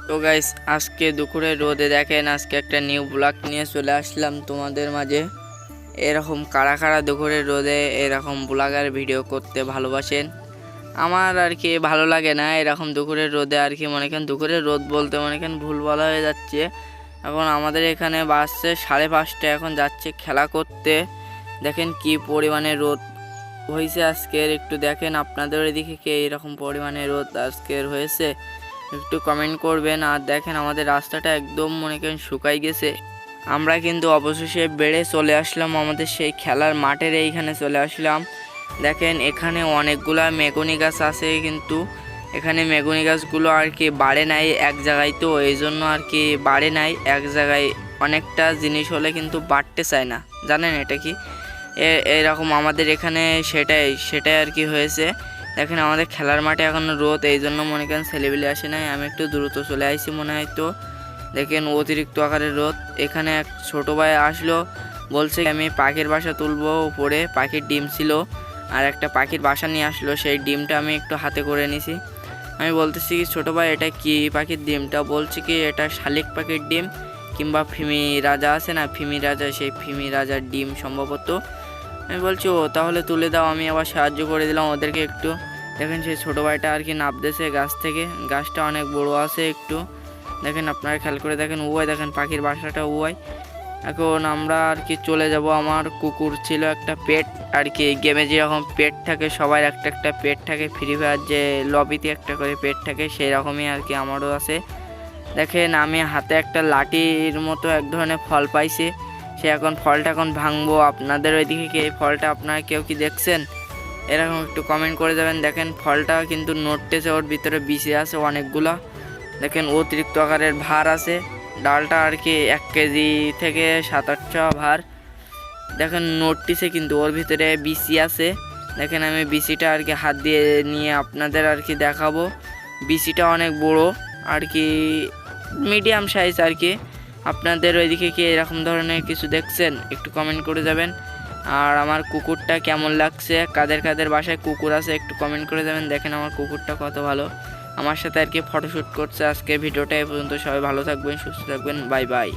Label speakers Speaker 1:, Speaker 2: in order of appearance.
Speaker 1: তো গাইস আজকে দুপুরে রোদে দেখেন আজকে একটা নিউ ব্লগ নিয়ে চলে আসলাম তোমাদের মাঝে। এরকম কারা কারা দুপুরে রোদে এরকম ব্লগার ভিডিও করতে ভালোবাসেন? আমার আর কি ভালো লাগে না এরকম দুপুরের রোদে আর কি। মনে করেন দুপুরের রোদ বলতে মনে করেন ভুল বলা হয়ে যাচ্ছে। এখন আমাদের এখানে বাসছে 5:30, এখন যাচ্ছে খেলা করতে। দেখেন কি পরিমাণে রোদ হয়েছে আজকের, একটু দেখেন আপনাদের এদিকে কে এরকম পরিমাণে রোদ আজকের হয়েছে একটু কমেন্ট করবেন। আর দেখেন আমাদের রাস্তাটা একদম মনে করেন শুকাই গেছে। আমরা কিন্তু অবশেষে বেড়ে চলে আসলাম আমাদের সেই খেলার মাঠের এইখানে চলে আসলাম। দেখেন এখানে অনেকগুলা মেগুনি গাছ আছে, কিন্তু এখানে মেগুনি গাছগুলো আর কি বাড়ে নাই এক জায়গায়, তো এই জন্য আর কি বাড়ে নাই এক জায়গায়। অনেকটা জিনিস হলে কিন্তু বাড়তে চায় না, জানেন এটা কি এরকম আমাদের এখানে সেটাই আর কি হয়েছে। দেখেন আমাদের খেলার মাঠে এখন রোদ, এই জন্য মনে করেন ছেলেবেলে আসে নাই, আমি একটু দ্রুত চলে আসছি মনে হয়। তো দেখেন অতিরিক্ত আকারের রোদ। এখানে এক ছোটো ভাই আসলো, বলছে আমি পাখির বাসা তুলবো, উপরে পাখির ডিম ছিল আর একটা পাখির বাসা নিয়ে আসলো, সেই ডিমটা আমি একটু হাতে করে নিছি। আমি বলতেছি কি ছোটো ভাই এটা কি পাখির ডিমটা? বলছে কি এটা শালিক পাখির ডিম কিংবা ফিমি রাজা আছে না, ফিমি রাজা, সেই ফিমি রাজার ডিম সম্ভবত। আমি বলছি ও তাহলে তুলে দাও, আমি আবার সাহায্য করে দিলাম ওদেরকে একটু। দেখেন সেই ছোটো ভাইটা আর কি নামতেছে গাছ থেকে, গাছটা অনেক বড় আছে একটু। দেখেন আপনারা খেয়াল করে দেখেন, ওয়াই দেখেন পাখির বাসাটা ওয়াই। এখন আমরা আর কি চলে যাব। আমার কুকুর ছিল একটা পেট আর কি, গেমে যেরকম পেট থাকে সবার একটা একটা পেট থাকে, ফ্রি ফায়ার যে লবিতে একটা করে পেট থাকে সেই রকমই আর কি আমারও আছে। দেখেন আমি হাতে একটা লাঠির মতো এক ধরনের ফল পাইছি, সে এখন ফলটা এখন ভাঙবো। আপনাদের ওইদিকে কি এই ফলটা আপনারা কেউ কি দেখছেন? এরকম একটু কমেন্ট করে যাবেন। দেখেন ফলটা কিন্তু নড়তেছে, ওর ভিতরে বিচি আছে অনেকগুলা। দেখেন অতিরিক্ত আকারের ভার আছে, ডালটা আর কি 1 কেজি থেকে 7-8 ভার। দেখেন নড়তেছে কিন্তু ওর ভিতরে বিচি আছে। দেখেন আমি বিচিটা আর কি হাত দিয়ে নিয়ে আপনাদের আর কি দেখাবো। বিচিটা অনেক বড় আর কি, মিডিয়াম সাইজ আর কি। আপনাদের ওইদিকে কি এরকম ধরনের কিছু দেখছেন? একটু কমেন্ট করে যাবেন। আর আমার কুকুরটা কেমন লাগছে, কাদের কাদের বাসায় কুকুর আছে একটু কমেন্ট করে যাবেন। দেখেন আমার কুকুরটা কত ভালো, আমার সাথে আর কি ফটোশ্যুট করছে। আজকে ভিডিওটা এই পর্যন্ত, সবাই ভালো থাকবেন, সুস্থ থাকবেন, বাই বাই।